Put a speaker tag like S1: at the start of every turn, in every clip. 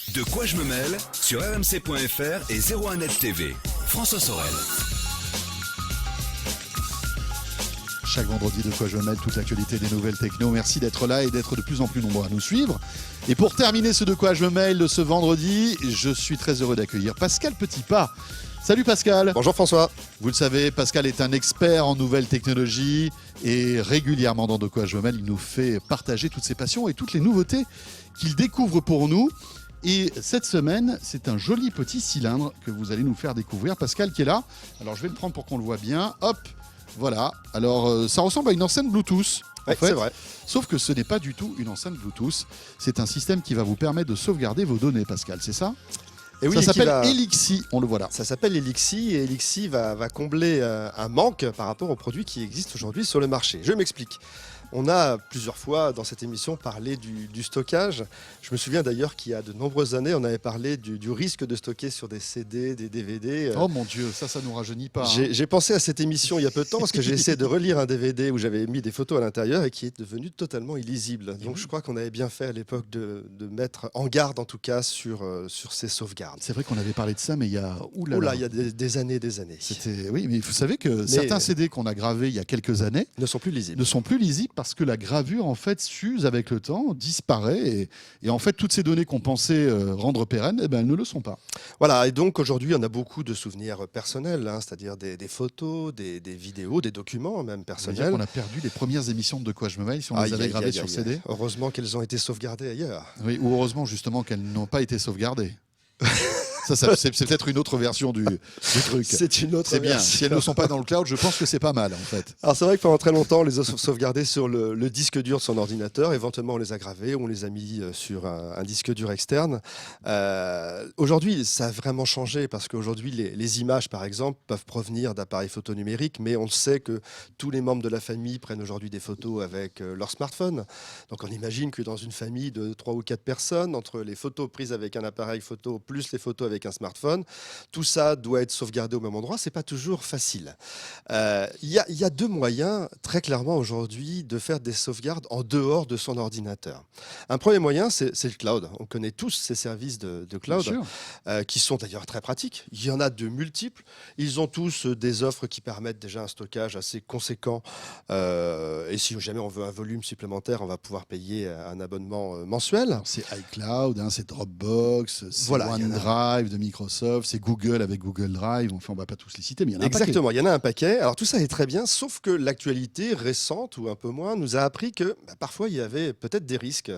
S1: De quoi je me mêle sur rmc.fr et 01net TV. François Sorel.
S2: Chaque vendredi, de quoi je me mêle, toute l'actualité des nouvelles techno. Merci d'être là et d'être de plus en plus nombreux à nous suivre. Et pour terminer ce de quoi je me mêle de ce vendredi, je suis très heureux d'accueillir Pascal Petitpas. Salut Pascal.
S3: Bonjour François.
S2: Vous le savez, Pascal est un expert en nouvelles technologies et régulièrement dans De quoi je me mêle, il nous fait partager toutes ses passions et toutes les nouveautés qu'il découvre pour nous. Et cette semaine, c'est un joli petit cylindre que vous allez nous faire découvrir. Pascal qui est là. Alors je vais le prendre pour qu'on le voit bien. Hop, voilà. Alors ça ressemble à une enceinte Bluetooth.
S3: Ouais, c'est vrai.
S2: Sauf que ce n'est pas du tout une enceinte Bluetooth. C'est un système qui va vous permettre de sauvegarder vos données, Pascal, c'est ça ?
S3: Et oui,
S2: ça s'appelle Elixi, on le voit là.
S3: Ça s'appelle Elixi et Elixi va combler un manque par rapport aux produits qui existent aujourd'hui sur le marché. Je m'explique. On a plusieurs fois dans cette émission parlé du stockage. Je me souviens d'ailleurs qu'il y a de nombreuses années, on avait parlé du risque de stocker sur des CD, des DVD.
S2: Oh mon Dieu, ça nous rajeunit pas.
S3: J'ai pensé à cette émission il y a peu de temps parce que j'ai essayé de relire un DVD où j'avais mis des photos à l'intérieur et qui est devenu totalement illisible. Donc je crois qu'on avait bien fait à l'époque de mettre en garde en tout cas sur ces sauvegardes.
S2: C'est vrai qu'on avait parlé de ça, mais il y a...
S3: Oula, il y a des années.
S2: Oui, mais vous savez que certains CD qu'on a gravés il y a quelques années
S3: ne sont plus lisibles.
S2: Parce que la gravure en fait s'use avec le temps, disparaît et en fait toutes ces données qu'on pensait rendre pérennes, eh ben, elles ne le sont pas.
S3: Voilà, et donc aujourd'hui on a beaucoup de souvenirs personnels, c'est-à-dire des photos, des vidéos, des documents même personnels.
S2: On a perdu les premières émissions de quoi je me mêle si on les avait gravées sur CD.
S3: Heureusement qu'elles ont été sauvegardées ailleurs.
S2: Oui, ou heureusement justement qu'elles n'ont pas été sauvegardées. C'est peut-être une autre version du truc.
S3: C'est une autre
S2: C'est bien.
S3: version.
S2: Si elles ne sont pas dans le cloud, je pense que c'est pas mal en fait.
S3: Alors c'est vrai que pendant très longtemps, on les a sauvegardées sur le disque dur de son ordinateur. Éventuellement, on les a gravées, on les a mis sur un disque dur externe. Aujourd'hui, ça a vraiment changé parce qu'aujourd'hui, les images, par exemple, peuvent provenir d'appareils photo numériques, mais on sait que tous les membres de la famille prennent aujourd'hui des photos avec leur smartphone. Donc on imagine que dans une famille de 3 ou 4 personnes, entre les photos prises avec un appareil photo plus les photos avec un smartphone, tout ça doit être sauvegardé au même endroit. C'est pas toujours facile. Il y a deux moyens très clairement aujourd'hui de faire des sauvegardes en dehors de son ordinateur. Un premier moyen, c'est le cloud. On connaît tous ces services de cloud qui sont d'ailleurs très pratiques. Il y en a de multiples. Ils ont tous des offres qui permettent déjà un stockage assez conséquent. Et si jamais on veut un volume supplémentaire, on va pouvoir payer un abonnement mensuel.
S2: Alors, c'est iCloud, c'est Dropbox, c'est OneDrive de Microsoft, c'est Google avec Google Drive. Enfin, on va pas tous les citer, mais il y en a un paquet.
S3: Exactement, il y en a un paquet. Alors tout ça est très bien, sauf que l'actualité récente, ou un peu moins, nous a appris que parfois il y avait peut-être des risques.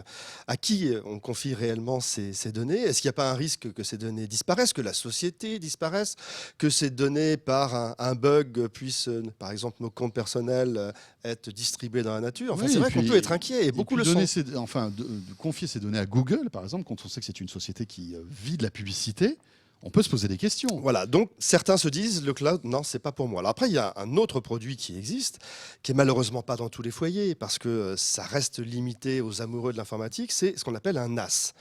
S3: À qui on confie réellement ces données ? Est-ce qu'il n'y a pas un risque que ces données disparaissent, que la société disparaisse, que ces données, par un bug, puissent, par exemple, nos comptes personnels, être distribués dans la nature ? Enfin, c'est vrai qu'on peut être inquiet, et beaucoup le sont.
S2: De confier ces données à Google, par exemple, quand on sait que c'est une société qui vit de la publicité, on peut se poser des questions.
S3: Voilà, donc certains se disent, le cloud, non, c'est pas pour moi. Alors après, il y a un autre produit qui existe, qui est malheureusement pas dans tous les foyers, parce que ça reste limité aux amoureux de l'informatique, c'est ce qu'on appelle un NAS.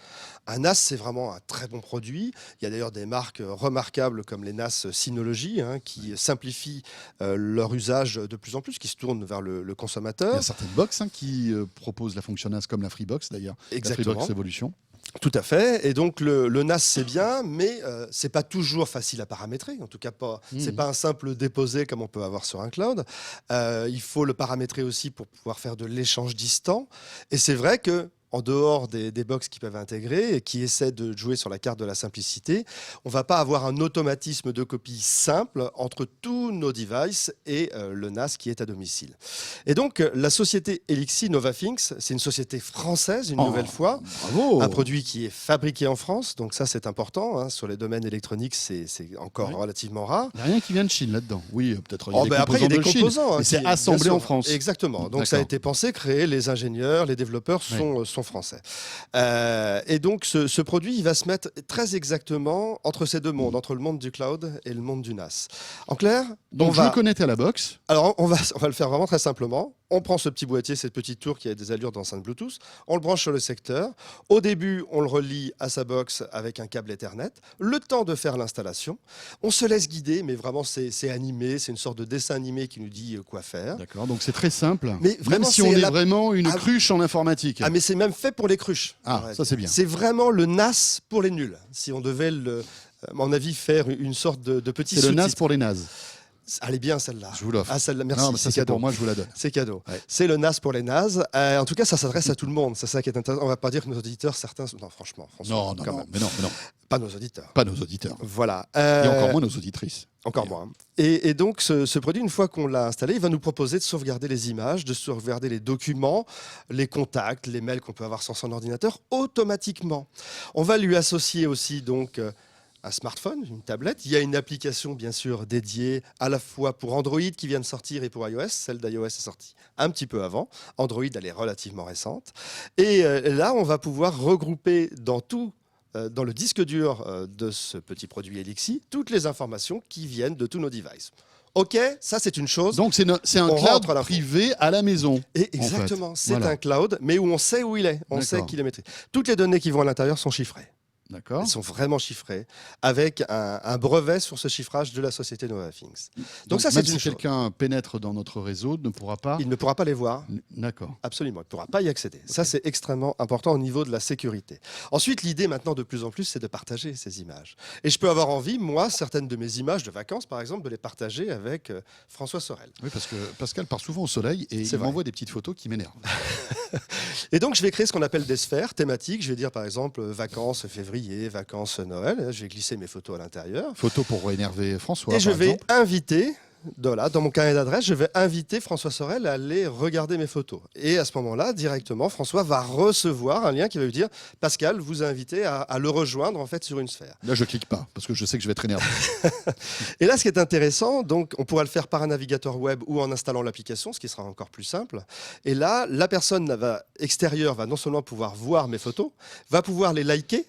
S3: Un NAS, c'est vraiment un très bon produit. Il y a d'ailleurs des marques remarquables comme les NAS Synology, qui simplifient leur usage de plus en plus, qui se tournent vers le consommateur.
S2: Il y a certaines box qui proposent la fonction NAS, comme la Freebox d'ailleurs.
S3: Exactement.
S2: La Freebox Evolution.
S3: Tout à fait. Et donc le NAS c'est bien, mais c'est pas toujours facile à paramétrer. En tout cas pas. C'est pas un simple déposé comme on peut avoir sur un cloud. Il faut le paramétrer aussi pour pouvoir faire de l'échange distant. Et c'est vrai que en dehors des box qui peuvent intégrer et qui essaient de jouer sur la carte de la simplicité, on ne va pas avoir un automatisme de copie simple entre tous nos devices et le NAS qui est à domicile. Et donc, la société Elixi Novathings, c'est une société française, une nouvelle fois.
S2: Bravo.
S3: Un produit qui est fabriqué en France, donc ça c'est important. Sur les domaines électroniques, c'est encore relativement rare.
S2: Il n'y a rien qui vient de Chine là-dedans. Oui, peut-être
S3: après, il y a des composants.
S2: mais c'est assemblé en France.
S3: Exactement. Donc ça a été pensé, créé, les ingénieurs, les développeurs sont français. Et donc ce produit, il va se mettre très exactement entre ces deux mondes, entre le monde du cloud et le monde du NAS. En clair,
S2: donc je le connecte à la box.
S3: Alors on va le faire vraiment très simplement. On prend ce petit boîtier, cette petite tour qui a des allures d'enceinte Bluetooth, on le branche sur le secteur. Au début, on le relie à sa box avec un câble Ethernet. Le temps de faire l'installation, on se laisse guider, mais vraiment c'est animé, c'est une sorte de dessin animé qui nous dit quoi faire.
S2: D'accord, donc c'est très simple.
S3: Mais
S2: même si on est vraiment une cruche en informatique.
S3: Ah mais c'est même même fait pour les cruches.
S2: Ah, ça c'est bien.
S3: C'est vraiment le NAS pour les nuls. Si on devait, à mon avis, faire une sorte de petit
S2: C'est le NAS
S3: sous-titre.
S2: pour les nazes.
S3: Elle est bien celle-là.
S2: Je vous l'offre.
S3: Ah, celle-là, merci.
S2: Non, mais ça,
S3: c'est
S2: c'est
S3: cadeau.
S2: pour moi, je vous la donne.
S3: C'est cadeau.
S2: Ouais.
S3: C'est le NAS pour les nazes. En tout cas, ça s'adresse à tout le monde. C'est ça qui est intéressant. On va pas dire que nos auditeurs, certains. Non, franchement, François,
S2: Non,
S3: quand même.
S2: mais non.
S3: Pas nos auditeurs.
S2: Pas nos auditeurs.
S3: Voilà.
S2: Et encore moins nos auditrices.
S3: Encore moins. Et donc, ce produit, une fois qu'on l'a installé, il va nous proposer de sauvegarder les images, de sauvegarder les documents, les contacts, les mails qu'on peut avoir sur son ordinateur automatiquement. On va lui associer aussi donc un smartphone, une tablette. Il y a une application, bien sûr, dédiée à la fois pour Android qui vient de sortir et pour iOS. Celle d'iOS est sortie un petit peu avant. Android, elle est relativement récente. Et là, on va pouvoir regrouper dans le disque dur de ce petit produit Elixi, toutes les informations qui viennent de tous nos devices. OK, ça c'est une chose.
S2: Donc c'est un
S3: On
S2: cloud
S3: rentre à l'info.
S2: privé à la maison.
S3: Et exactement,
S2: en fait.
S3: c'est
S2: Voilà.
S3: un cloud, mais où on sait où il est, on sait
S2: D'accord.
S3: qu'il est maîtrisé. Toutes les données qui vont à l'intérieur sont chiffrées.
S2: D'accord.
S3: Elles sont vraiment chiffrées, avec un brevet sur ce chiffrage de la société NovaThings. Donc ça,
S2: même
S3: c'est une
S2: si
S3: chose.
S2: quelqu'un pénètre dans notre réseau, ne pourra pas.
S3: Il ne pourra pas les voir.
S2: D'accord.
S3: Absolument, il ne pourra pas y accéder. Ça, c'est extrêmement important au niveau de la sécurité. Ensuite, l'idée maintenant de plus en plus, c'est de partager ces images. Et je peux avoir envie, moi, certaines de mes images de vacances, par exemple, de les partager avec François Sorel.
S2: Oui, parce que Pascal part souvent au soleil et
S3: C'est
S2: il
S3: vrai.
S2: m'envoie des petites photos qui m'énervent.
S3: Et donc, je vais créer ce qu'on appelle des sphères thématiques. Je vais dire, par exemple, vacances février, vacances Noël. Je vais glisser mes photos à l'intérieur.
S2: Photos pour énerver François.
S3: Et je
S2: par
S3: vais
S2: exemple.
S3: inviter, dans mon carnet d'adresse, je vais inviter François Sorel à aller regarder mes photos. Et à ce moment-là, directement, François va recevoir un lien qui va lui dire « Pascal vous a invité à le rejoindre en fait sur une sphère
S2: Là, je clique pas parce que je sais que je vais être énervé. ».
S3: Et là, ce qui est intéressant, donc, on pourra le faire par un navigateur web ou en installant l'application, ce qui sera encore plus simple. Et là, la personne extérieure va non seulement pouvoir voir mes photos, va pouvoir les liker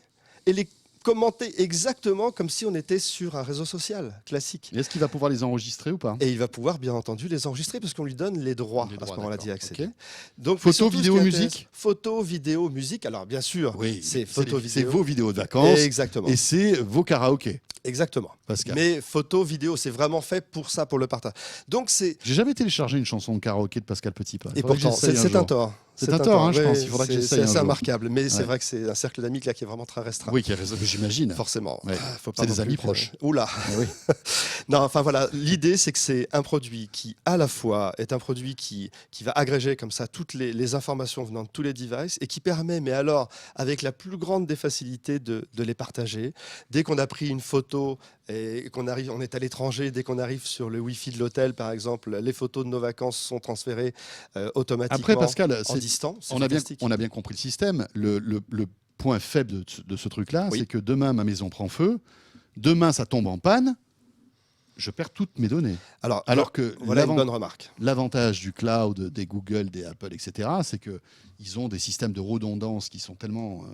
S3: et les commenter exactement comme si on était sur un réseau social classique.
S2: Est-ce qu'il va pouvoir les enregistrer ou pas?
S3: Et il va pouvoir, bien entendu, les enregistrer parce qu'on lui donne les droits
S2: Les
S3: à ce
S2: droits,
S3: moment-là
S2: d'accord.
S3: d'y accéder.
S2: Ok.
S3: Donc,
S2: Photo,
S3: mais surtout, ce
S2: vidéo,
S3: qui est
S2: musique
S3: intéressant- Photo, vidéo, musique. Alors, bien sûr, c'est photo,
S2: C'est
S3: vidéo.
S2: vos vidéos de vacances
S3: Exactement.
S2: et c'est vos karaokés,
S3: Exactement.
S2: Pascal.
S3: Mais photo, vidéo, c'est vraiment fait pour ça, pour le partage. Donc, c'est.
S2: J'ai jamais téléchargé une chanson de karaoké de Pascal Petitpas.
S3: Et
S2: Faudrait que
S3: pourtant,
S2: j'essaye
S3: c'est un
S2: jour.
S3: tort.
S2: C'est un tort, hein, je
S3: Ouais,
S2: pense. Il faudra que j'essaye un
S3: C'est
S2: jour.
S3: remarquable, mais c'est
S2: Ouais.
S3: vrai que c'est un cercle d'amis là qui est vraiment très restreint.
S2: Oui, j'imagine.
S3: Forcément.
S2: Ouais.
S3: Faut pas
S2: C'est
S3: non
S2: des
S3: plus
S2: amis
S3: que-
S2: proches.
S3: Oula.
S2: Ah oui.
S3: Non, enfin voilà, l'idée c'est que c'est un produit qui, à la fois, est un produit qui va agréger comme ça toutes les informations venant de tous les devices et qui permet, mais alors, avec la plus grande des facilités de les partager. Dès qu'on a pris une photo et on est à l'étranger, dès qu'on arrive sur le Wi-Fi de l'hôtel, par exemple, les photos de nos vacances sont transférées automatiquement
S2: Après, Pascal,
S3: en distant. C'est
S2: on a
S3: fantastique.
S2: bien compris le système. Le point faible de ce truc-là,
S3: Oui.
S2: c'est que demain, ma maison prend feu. Demain, ça tombe en panne. Je perds toutes mes données. Alors que
S3: voilà une bonne remarque.
S2: l'avantage du cloud, des Google, des Apple, etc., c'est qu'ils ont des systèmes de redondance qui sont tellement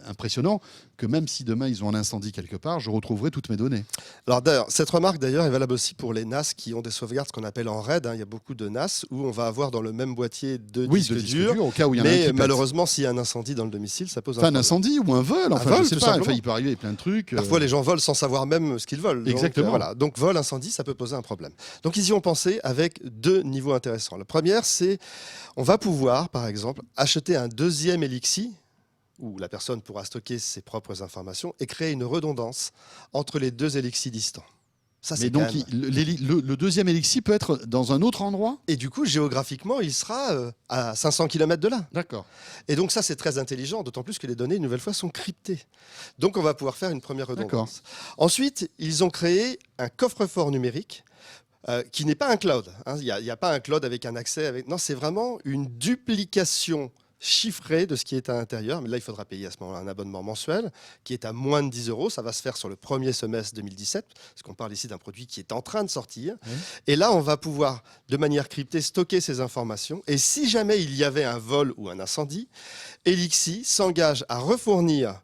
S2: impressionnants que même si demain ils ont un incendie quelque part, je retrouverai toutes mes données.
S3: Alors d'ailleurs, cette remarque d'ailleurs est valable aussi pour les NAS qui ont des sauvegardes, ce qu'on appelle en RAID. Il y a beaucoup de NAS où on va avoir dans le même boîtier deux disques durs.
S2: au cas où il y en a un
S3: Mais
S2: qui pète.
S3: malheureusement, s'il y a un incendie dans le domicile, ça pose un
S2: Enfin, un
S3: problème.
S2: incendie ou un vol, enfin,
S3: vol,
S2: je sais
S3: tout
S2: pas.
S3: simplement.
S2: Enfin, il peut arriver plein de trucs.
S3: Parfois, les gens volent sans savoir même ce qu'ils volent. Donc,
S2: Exactement.
S3: voilà. Donc, vol, incendie, ça peut poser un problème. Donc, ils y ont pensé avec deux niveaux intéressants. La première, c'est on va pouvoir, par exemple, acheter un deuxième Elixi où la personne pourra stocker ses propres informations et créer une redondance entre les deux Elixi distants. Ça,
S2: Mais
S3: c'est
S2: donc,
S3: quand même-
S2: le deuxième Elixir peut être dans un autre endroit.
S3: Et du coup, géographiquement, il sera à 500 km de là.
S2: D'accord.
S3: Et donc ça, c'est très intelligent, d'autant plus que les données, une nouvelle fois, sont cryptées. Donc on va pouvoir faire une première redondance. Ensuite, ils ont créé un coffre-fort numérique qui n'est pas un cloud. Hein. Il n'y a pas un cloud avec un accès. Non, c'est vraiment une duplication chiffrée de ce qui est à l'intérieur. Mais là, il faudra payer à ce moment-là un abonnement mensuel qui est à moins de 10 euros. Ça va se faire sur le premier semestre 2017, parce qu'on parle ici d'un produit qui est en train de sortir.
S2: Oui.
S3: Et là, on va pouvoir, de manière cryptée, stocker ces informations. Et si jamais il y avait un vol ou un incendie, Elixi s'engage à refournir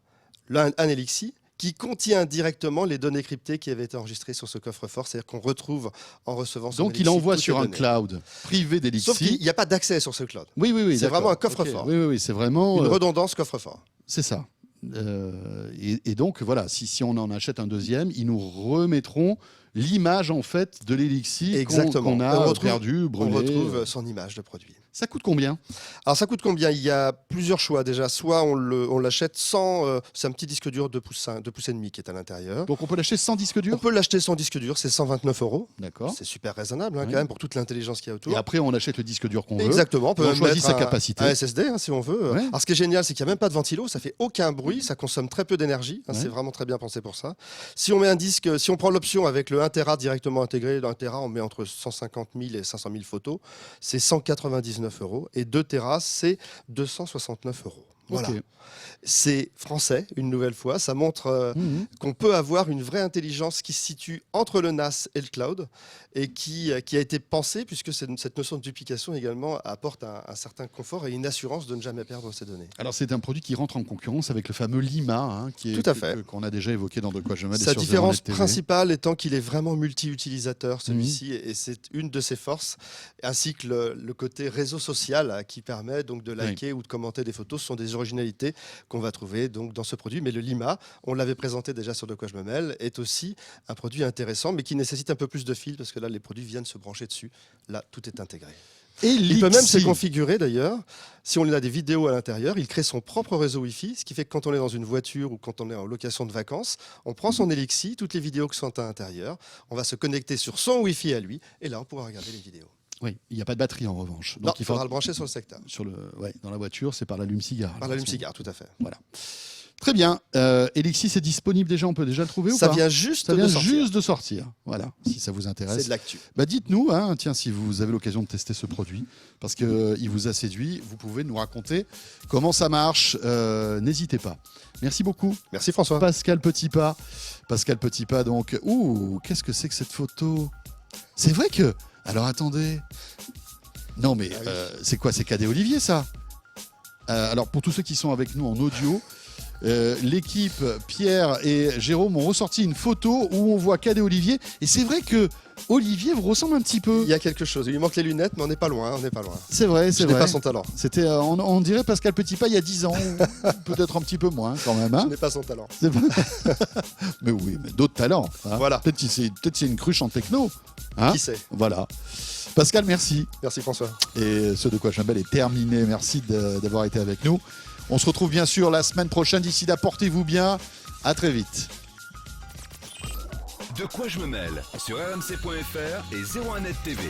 S3: un Elixi qui contient directement les données cryptées qui avaient été enregistrées sur ce coffre-fort. C'est-à-dire qu'on retrouve, en recevant son
S2: Donc, il
S3: Elixi,
S2: envoie
S3: toutes
S2: sur
S3: les
S2: un
S3: données.
S2: cloud privé
S3: Sauf qu'il
S2: d'Elixir.
S3: n'y a pas d'accès sur ce cloud.
S2: Oui,
S3: c'est
S2: d'accord.
S3: vraiment un coffre-fort.
S2: Ok. Oui, c'est vraiment.
S3: Une redondance coffre-fort.
S2: C'est ça. Et donc, voilà, si on en achète un deuxième, ils nous remettront l'image en fait de l'Elixir
S3: Exactement.
S2: qu'on a
S3: On retrouve-
S2: perdu,
S3: On
S2: brûlé.
S3: retrouve son image de produit.
S2: Ça coûte combien?
S3: Alors ça coûte combien? Il y a plusieurs choix déjà. Soit on l'achète sans... c'est un petit disque dur 2 pouces, 2 pouces et demi qui est à l'intérieur.
S2: Donc on peut l'acheter sans disque
S3: On
S2: dur?
S3: peut l'acheter sans disque dur, c'est 129 €.
S2: D'accord.
S3: C'est super raisonnable
S2: Oui.
S3: quand même pour toute l'intelligence qu'il y a autour.
S2: Et après on achète le disque dur qu'on veut.
S3: Exactement, on peut
S2: Et on
S3: même
S2: choisit
S3: mettre
S2: sa capacité.
S3: un SSD si on veut.
S2: Ouais.
S3: Alors ce qui est génial, c'est qu'il n'y a même pas de ventilo, ça fait aucun bruit, ça consomme très peu d'énergie.
S2: Ouais.
S3: C'est vraiment très bien pensé pour ça. Si on met un disque, si on prend l'option avec le 1 Tera directement intégré, dans 1 Tera on met entre 150 000 et 500 000 photos, c'est 199 €. Et 2 Tera, c'est 269 €. Voilà.
S2: Ok.
S3: C'est français, une nouvelle fois. Ça montre
S2: Mhm.
S3: qu'on peut avoir une vraie intelligence qui se situe entre le NAS et le cloud et qui a été pensée, puisque cette notion de duplication également apporte un certain confort et une assurance de ne jamais perdre ces données.
S2: Alors c'est un produit qui rentre en concurrence avec le fameux Lima, qui est,
S3: Tout à fait.
S2: qu'on a déjà évoqué dans De quoi je me
S3: Sa différence principale étant qu'il est vraiment multi-utilisateur, celui-ci, et c'est une de ses forces, ainsi que le côté réseau social qui permet donc de liker ou de commenter des photos. Ce sont des originalités qu'on va trouver donc dans ce produit. Mais le Lima, on l'avait présenté déjà sur De quoi je me mêle, est aussi un produit intéressant, mais qui nécessite un peu plus de fil, parce que là, les produits viennent se brancher dessus. Là, tout est intégré. Il peut même se configurer d'ailleurs, si on a des vidéos à l'intérieur, il crée son propre réseau Wi-Fi, ce qui fait que quand on est dans une voiture ou quand on est en location de vacances, on prend son Elixir, toutes les vidéos qui sont à l'intérieur, on va se connecter sur son Wi-Fi à lui, et là on pourra regarder les vidéos.
S2: Oui, il n'y a pas de batterie en revanche.
S3: Donc il faudra le brancher sur le secteur.
S2: Dans la voiture, c'est par l'allume-cigare.
S3: Par l'allume-cigare, tout à fait.
S2: Voilà. Très bien. Elixir, c'est disponible déjà, on peut déjà le trouver ou
S3: Ça
S2: pas?
S3: vient juste
S2: Ça vient
S3: de sortir.
S2: juste de sortir. Voilà, si ça vous intéresse.
S3: C'est de l'actu.
S2: Bah dites-nous, tiens, si vous avez l'occasion de tester ce produit, parce qu'il vous a séduit, vous pouvez nous raconter comment ça marche. N'hésitez pas. Merci beaucoup.
S3: Merci François.
S2: Pascal Petitpas. Pascal Petitpas, donc. Ouh, qu'est-ce que c'est que cette photo? C'est vrai que... Alors attendez. Non mais
S3: Ah oui.
S2: c'est quoi? C'est Cadet Olivier ça? Alors pour tous ceux qui sont avec nous en audio, l'équipe Pierre et Jérôme ont ressorti une photo où on voit Cadet Olivier. Et c'est vrai que Olivier vous ressemble un petit peu.
S3: Il y a quelque chose. Il lui manque les lunettes, mais on n'est pas loin. On n'est pas loin.
S2: C'est vrai,
S3: Je
S2: c'est
S3: n'ai
S2: vrai.
S3: pas son talent.
S2: C'était, on dirait Pascal Petitpas il y a 10 ans, peut-être un petit peu moins quand même.
S3: Je n'ai pas son talent.
S2: C'est pas- mais oui, mais d'autres talents.
S3: Voilà.
S2: Peut-être c'est une cruche en techno.
S3: Qui sait?
S2: Voilà. Pascal, merci.
S3: Merci François.
S2: Et ce De quoi je m'appelle est terminé. Merci d'avoir été avec nous. On se retrouve bien sûr la semaine prochaine. D'ici là, portez-vous bien. À très vite.
S1: De quoi je me mêle sur rmc.fr et 01net TV.